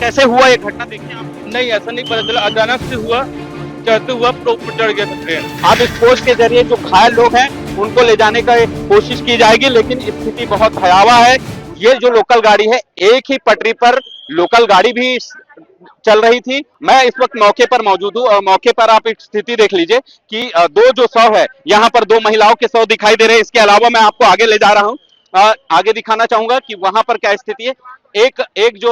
कैसे हुआ ये घटना देखिए आप। नहीं ऐसा नहीं पता चला, अचानक से हुआ, चढ़ते हुआ ऊपर चढ़ गया था ट्रेन। अब इस पोस्ट के जरिए जो घायल लोग हैं उनको ले जाने का कोशिश की जाएगी, लेकिन स्थिति बहुत भयावह है। ये जो लोकल गाड़ी है, एक ही पटरी पर लोकल गाड़ी भी चल रही थी। मैं इस वक्त मौके पर मौजूद हूँ और मौके पर आप एक स्थिति देख लीजिए कि दो जो शव है, यहाँ पर दो महिलाओं के शव दिखाई दे रहे हैं। इसके अलावा मैं आपको आगे ले जा रहा हूँ, आगे दिखाना चाहूंगा कि वहां पर क्या स्थिति है। एक एक जो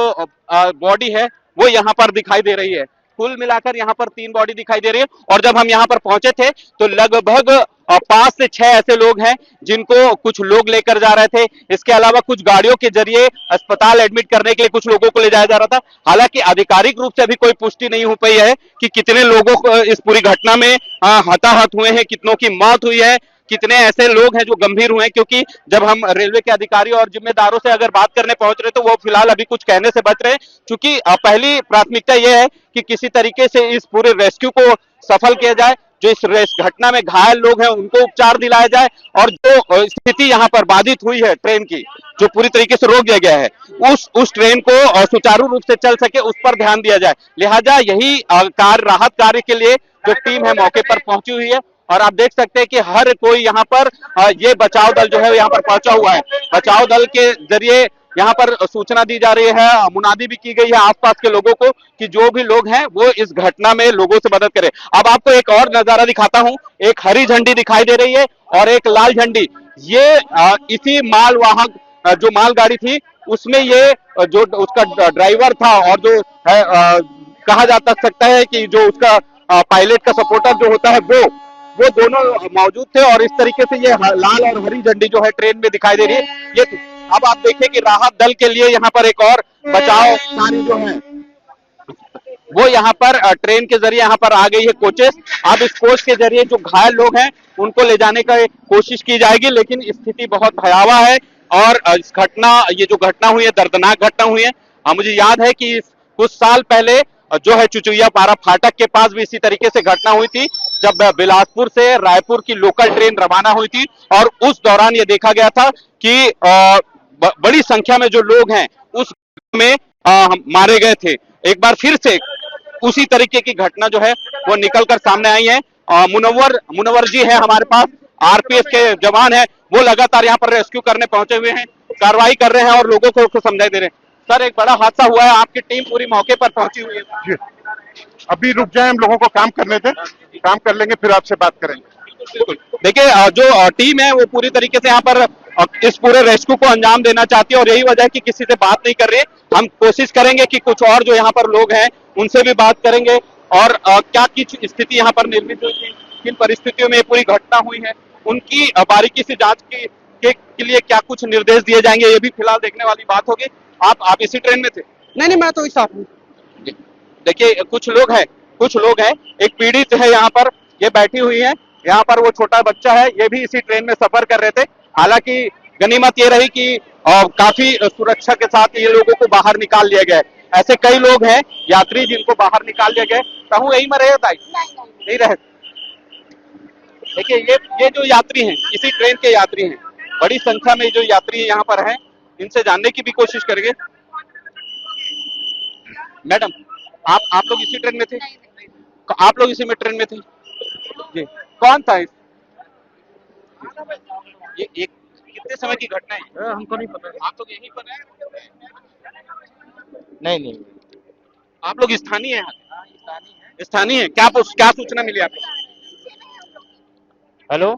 बॉडी है वो यहाँ पर दिखाई दे रही है। कुल मिलाकर यहाँ पर 3 बॉडी दिखाई दे रही है। और जब हम यहाँ पर पहुंचे थे तो लगभग 5 से 6 ऐसे लोग हैं जिनको कुछ लोग लेकर जा रहे थे। इसके अलावा कुछ गाड़ियों के जरिए अस्पताल एडमिट करने के लिए कुछ लोगों को ले जाया जा रहा था। हालांकि आधिकारिक रूप से अभी कोई पुष्टि नहीं हो पाई है कि कितने लोगों को इस पूरी घटना में हताहत हुए हैं, कितनों की मौत हुई है, कितने ऐसे लोग हैं जो गंभीर हुए हैं। क्योंकि जब हम रेलवे के अधिकारी और जिम्मेदारों से अगर बात करने पहुंच रहे तो वो फिलहाल अभी कुछ कहने से बच रहे हैं, क्योंकि पहली प्राथमिकता यह है कि किसी तरीके से इस पूरे रेस्क्यू को सफल किया जाए। जो इस घटना में घायल लोग हैं उनको उपचार दिलाया जाए, और जो स्थिति यहाँ पर बाधित हुई है ट्रेन की, जो पूरी तरीके से रोक दिया गया है, उस ट्रेन को सुचारू रूप से चल सके उस पर ध्यान दिया जाए। लिहाजा यही कार्य, राहत कार्य के लिए जो टीम है मौके पर पहुंची हुई है। और आप देख सकते हैं कि हर कोई यहाँ पर ये बचाव दल जो है यहाँ पर पहुंचा हुआ है। बचाव दल के जरिए यहाँ पर सूचना दी जा रही है, मुनादी भी की गई है आसपास के लोगों को कि जो भी लोग हैं वो इस घटना में लोगों से मदद करें। अब आपको एक और नजारा दिखाता हूं। एक हरी झंडी दिखाई दे रही है और एक लाल झंडी। ये इसी मालवाहक जो मालगाड़ी थी उसमें ये जो उसका ड्राइवर था और जो है कहा जा सकता है कि जो उसका पायलट का सपोर्टर जो होता है वो दोनों मौजूद थे। और इस तरीके से ये लाल और हरी झंडी जो है ट्रेन में दिखाई दे रही है। ये अब आप देखिए कि राहत दल के लिए यहाँ पर एक और बचाव कार्य जो है वो यहाँ पर ट्रेन के जरिए यहाँ पर आ गई है कोचेस। अब इस कोच के जरिए जो घायल लोग हैं उनको ले जाने का कोशिश की जाएगी, लेकिन स्थिति बहुत भयावह है। और इस घटना, ये जो घटना हुई है, दर्दनाक घटना हुई है। मुझे याद है कि कुछ साल पहले जो है चुचुया पारा फाटक के पास भी इसी तरीके से घटना हुई थी, जब बिलासपुर से रायपुर की लोकल ट्रेन रवाना हुई थी। और उस दौरान ये देखा गया था कि बड़ी संख्या में जो लोग हैं उस में मारे गए थे। एक बार फिर से उसी तरीके की घटना जो है वो निकलकर सामने आई है। मुनव्वर जी है हमारे पास, आरपीएफ के जवान है, वो लगातार यहाँ पर रेस्क्यू करने पहुंचे हुए हैं, कार्रवाई कर रहे हैं और लोगों को समझाई दे रहे हैं। सर, एक बड़ा हादसा हुआ है, आपकी टीम पूरी मौके पर पहुंची हुई है। अभी रुक जाए, हम लोगों को काम करने दें, काम कर लेंगे फिर आपसे बात करेंगे। बिल्कुल। देखिए, जो टीम है वो पूरी तरीके से यहाँ पर इस पूरे रेस्क्यू को अंजाम देना चाहती है और यही वजह है कि किसी से बात नहीं कर रही है। हम कोशिश करेंगे कि कुछ और जो यहाँ पर लोग हैं उनसे भी बात करेंगे और क्या की स्थिति यहाँ पर निर्मित हुई थी, किन परिस्थितियों में ये पूरी घटना हुई है, उनकी बारीकी से जांच के लिए क्या कुछ निर्देश दिए जाएंगे, ये भी फिलहाल देखने वाली बात होगी। आप इसी ट्रेन में थे? नहीं, मैं तो इस साथ हूँ। देखिए, कुछ लोग हैं, एक पीड़ित है यहाँ पर, ये बैठी हुई है यहाँ पर, वो छोटा बच्चा है, ये भी इसी ट्रेन में सफर कर रहे थे। हालांकि गनीमत ये रही कि काफी सुरक्षा के साथ ये लोगों को बाहर निकाल लिया गया। ऐसे कई लोग हैं यात्री जिनको बाहर निकाल लिया गया। कहूँ यही में रहे ताई? नहीं रहे। देखिए, ये जो यात्री हैं, इसी ट्रेन के यात्री हैं, बड़ी संख्या में जो यात्री यहाँ पर हैं, इनसे जानने की भी कोशिश करेंगे। मैडम, आप लोग इसी ट्रेन में थे? आप लोग इसी में ट्रेन में थे जी? कौन था ये एक कितने समय की घटना है? हमको नहीं पता। आप लोग यहीं पर हैं? नहीं, आप लोग स्थानीय हैं? स्थानीय है। क्या सूचना मिली आपको? हेलो।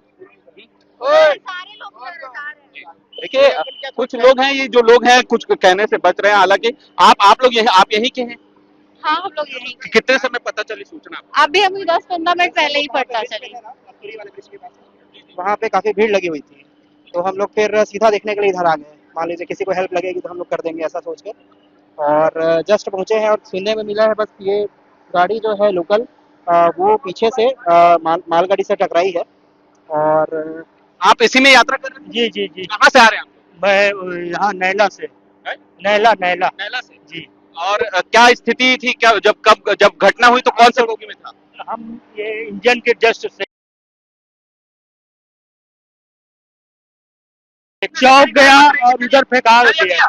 देखिए, कुछ लोग हैं, ये जो लोग हैं कुछ कहने से बच रहे हैं। हालांकि आप लोग आप यहीं के हैं? हाँ, हम लोग यहीं। कितने समय पता चली सूचना? अभी हमें 10-15 मिनट पहले ही पता चली। वहाँ पे काफी भीड़ लगी हुई थी, तो हम लोग फिर सीधा देखने के लिए इधर आ गए। मान लीजिए किसी को हेल्प लगेगी तो हम लोग कर देंगे, ऐसा सोच के। और जस्ट पहुँचे हैं और सुनने में मिला है बस ये गाड़ी जो है लोकल, वो पीछे से मालगाड़ी से टकराई है। और आप इसी में यात्रा कर रहे हैं? जी। कहाँ से आ रहे हैं आप? मैं यहाँ नैला से। हैं? नैला नैला से जी। और क्या स्थिति थी, क्या जब घटना हुई तो कौन से बोगी में था? हम ये इंजन के जस्ट से चौक गया और उधर फेंका दिया,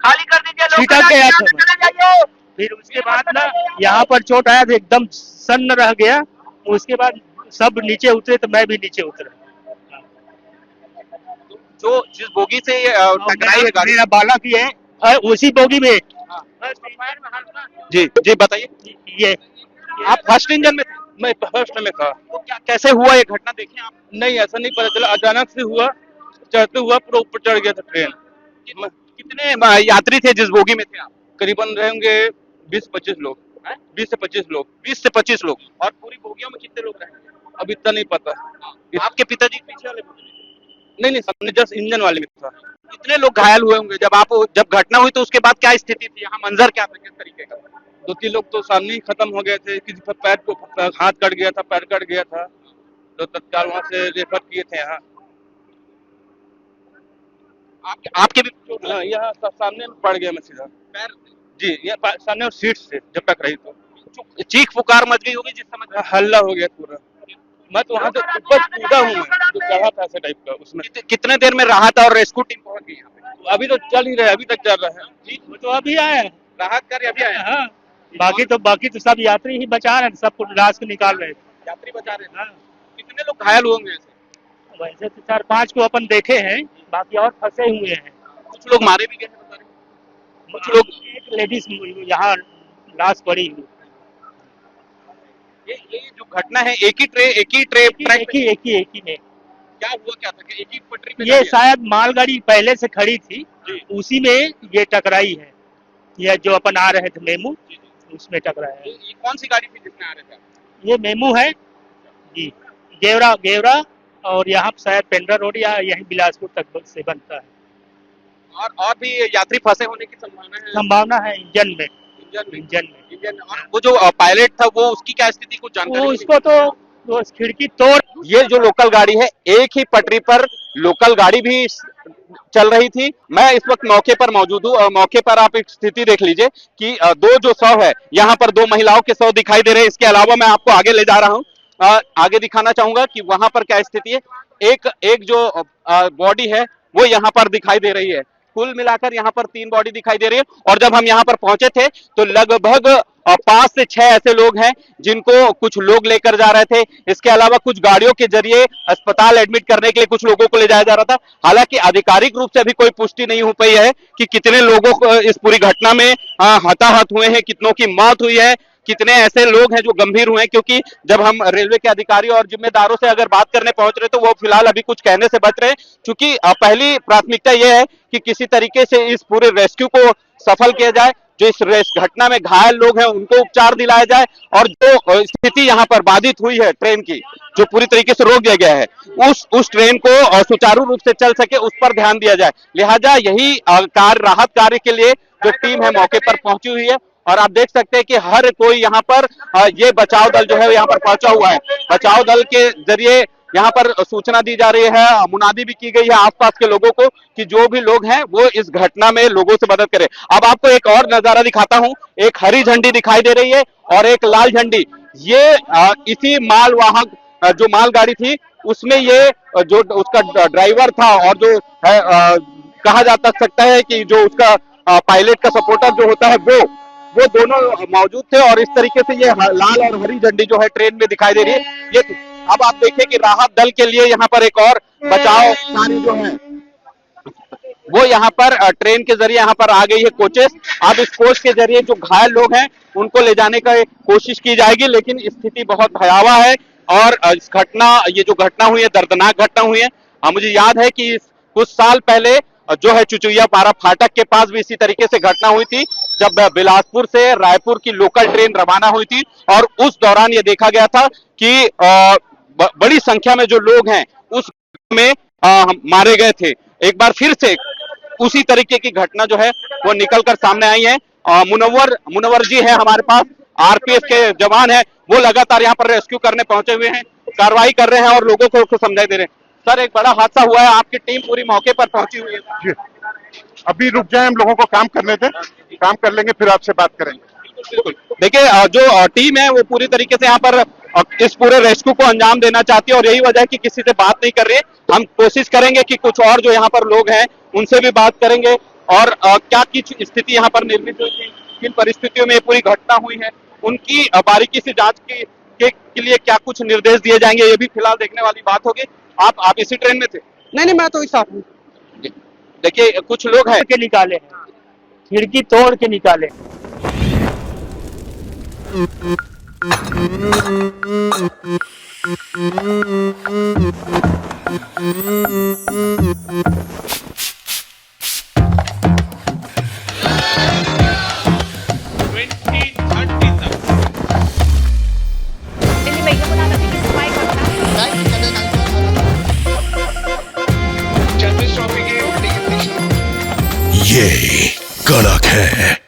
खाली कर दीजिए, छिटक गया था। फिर उसके बाद ना यहाँ पर चोट आया तो एकदम सन्न रह गया। उसके बाद सब नीचे उतरे तो मैं भी नीचे उतरा। जो जिस बोगी से ये टकराई है गाड़ी, मेरा बालक ही है और उसी बोगी में जी जी बताइए। ये आप फर्स्ट इंजन में थे? मैं फर्स्ट में था। तो क्या कैसे हुआ ये घटना, देखें आप। नहीं ऐसा नहीं पता चला, अचानक से हुआ, चढ़ते हुआ पूरा ऊपर चढ़ गया था ट्रेन। कितने यात्री थे जिस बोगी में थे आप? करीबन रहेंगे 20-25 लोग, 20 से 25 लोग। 20 से 25 लोग। और पूरी बोगियों में कितने लोग रहेंगे? अब इतना नहीं पता। आपके पिताजी पीछे वाले बोगी में? नहीं सामने जस्ट इंजन वाले में था। कितने लोग घायल हुए होंगे जब घटना हुई तो उसके बाद क्या स्थिति थी, यहाँ मंजर क्या था, किस तरीके का? 2-3 लोग तो सामने ही खत्म हो गए थे, किसी का पैर को हाथ कट गया था, पैर कट गया था, तो तत्काल वहां से रेफर किए थे यहाँ। आपके भी चोट लगी? यहाँ सामने में पड़ गया मैं सीधा पैर? जी, यहाँ सामने और सीट से जब टकराई तो चीख पुकार मच गई होगी जिस समय? हल्ला हो गया पूरा। मैं तो वहां से ऊपर कूदा हूँ, मैं जो चढ़ा था ऐसे टाइप का उसमें। कितने देर में राहत और रेस्क्यू टीम पहुंच गई यहाँ पे? अभी तो चल ही रहा है, अभी तक चल रहा है। वो तो अभी आया है। राहत कार्य अभी आया? हाँ, बाकी तो सब यात्री ही बचा रहे हैं, सबको लाश को निकाल रहे हैं। यात्री बचा रहे हैं। हाँ। कितने लोग घायल होंगे ऐसे? वैसे तो 4-5 को अपन देखे हैं, बाकी और फंसे हुए हैं। कुछ लोग मारे भी गए हैं बता रहे। कुछ लोग, एक लेडीज यहाँ लाश पड़ी हुई। ये जो घटना है एक ही ट्रेन एक ही में क्या हुआ, क्या था कि एक ही पटरी पे ये शायद मालगाड़ी पहले से खड़ी थी, उसी में ये टकराई है। ये जो अपन आ रहे थे मेमू, उसमें टकराया है। ये कौन सी गाड़ी थी जिसमें आ रहे थे? ये मेमू है जी, गेवरा और यहाँ शायद पेंड्रा रोड या यही बिलासपुर तक से बनता है। और भी यात्री फंसे होने की संभावना है इंजन में। और वो जो पायलट था वो उसकी क्या स्थिति, कुछ जानकारी? उसको तो वो खिड़की तोड़। ये जो लोकल गाड़ी है, एक ही पटरी पर लोकल गाड़ी भी चल रही थी। मैं इस वक्त मौके पर मौजूद हूँ और मौके पर आप एक स्थिति देख लीजिए कि दो जो शव है, यहाँ पर 2 महिलाओं के शव दिखाई दे रहे हैं। इसके अलावा मैं आपको आगे ले जा रहा हूँ, आगे दिखाना चाहूंगा कि वहां पर क्या स्थिति है। एक जो बॉडी है वो यहाँ पर दिखाई दे रही है। कुल मिलाकर यहाँ पर 3 बॉडी दिखाई दे रही है। और जब हम यहाँ पर पहुंचे थे तो लगभग 5 से 6 ऐसे लोग हैं जिनको कुछ लोग लेकर जा रहे थे। इसके अलावा कुछ गाड़ियों के जरिए अस्पताल एडमिट करने के लिए कुछ लोगों को ले जाया जा रहा था। हालांकि आधिकारिक रूप से अभी कोई पुष्टि नहीं हो पाई है कि कितने लोगों को इस पूरी घटना में हताहत हुए हैं, कितनों की मौत हुई है, कितने ऐसे लोग हैं जो गंभीर हुए हैं। क्योंकि जब हम रेलवे के अधिकारी और जिम्मेदारों से अगर बात करने पहुंच रहे तो वो फिलहाल अभी कुछ कहने से बच रहे हैं, क्योंकि पहली प्राथमिकता यह है कि किसी तरीके से इस पूरे रेस्क्यू को सफल किया जाए। जो इस घटना में घायल लोग हैं उनको उपचार दिलाया जाए और जो स्थिति यहाँ पर बाधित हुई है ट्रेन की, जो पूरी तरीके से रोक दिया गया है, उस ट्रेन को सुचारू रूप से चल सके उस पर ध्यान दिया जाए। लिहाजा यही राहत कार्य के लिए जो टीम है मौके पर पहुंची हुई है। और आप देख सकते हैं कि हर कोई यहाँ पर ये बचाव दल जो है यहाँ पर पहुंचा हुआ है। बचाव दल के जरिए यहाँ पर सूचना दी जा रही है, मुनादी भी की गई है आसपास के लोगों को कि जो भी लोग हैं वो इस घटना में लोगों से मदद करें। अब आपको एक और नजारा दिखाता हूं। एक हरी झंडी दिखाई दे रही है और एक लाल झंडी। ये इसी मालवाहक जो मालगाड़ी थी उसमें ये जो उसका ड्राइवर था और जो है कहा जा सकता है कि जो उसका पायलट का सपोर्टर जो होता है वो दोनों मौजूद थे। और इस तरीके से ये लाल और हरी झंडी जो है ट्रेन में दिखाई दे रही है। ये अब आप देखिए कि राहत दल के लिए यहाँ पर एक और बचाव कार्य जो है वो यहाँ पर ट्रेन के जरिए यहाँ पर आ गई है कोचेस। अब इस कोच के जरिए जो घायल लोग हैं उनको ले जाने का कोशिश की जाएगी, लेकिन स्थिति बहुत भयावह है। और इस ये जो घटना हुई है, दर्दनाक घटना हुई है। मुझे याद है कि कुछ साल पहले जो है चुचुइया पारा फाटक के पास भी इसी तरीके से घटना हुई थी, जब बिलासपुर से रायपुर की लोकल ट्रेन रवाना हुई थी। और उस दौरान ये देखा गया था कि बड़ी संख्या में जो लोग हैं उस में मारे गए थे। एक बार फिर से उसी तरीके की घटना जो है वो निकलकर सामने आई है। मुनव्वर जी है हमारे पास, आरपीएफ के जवान है, वो लगातार यहाँ पर रेस्क्यू करने पहुंचे हुए हैं, कार्रवाई कर रहे हैं और लोगों को समझाई दे रहे हैं। सर, एक बड़ा हादसा हुआ है, आपकी टीम पूरी मौके पर पहुंची हुई है। अभी रुक जाए, हम लोगों को काम करने दें, काम कर लेंगे फिर आपसे बात करेंगे। बिल्कुल। देखिए, जो टीम है वो पूरी तरीके से यहाँ पर इस पूरे रेस्क्यू को अंजाम देना चाहती है और यही वजह है कि किसी से बात नहीं कर रही है। हम कोशिश करेंगे कि कुछ और जो यहाँ पर लोग हैं उनसे भी बात करेंगे और क्या की स्थिति यहाँ पर निर्मित हुई थी, किन परिस्थितियों में ये पूरी घटना हुई है, उनकी बारीकी से जांच के लिए क्या कुछ निर्देश दिए जाएंगे, ये भी फिलहाल देखने वाली बात होगी। आप इसी ट्रेन में थे? नहीं मैं तो इस साथ हूँ। देखिए कुछ लोग हैं के निकाले हैं, खिड़की तोड़ के निकाले। ये कड़क है।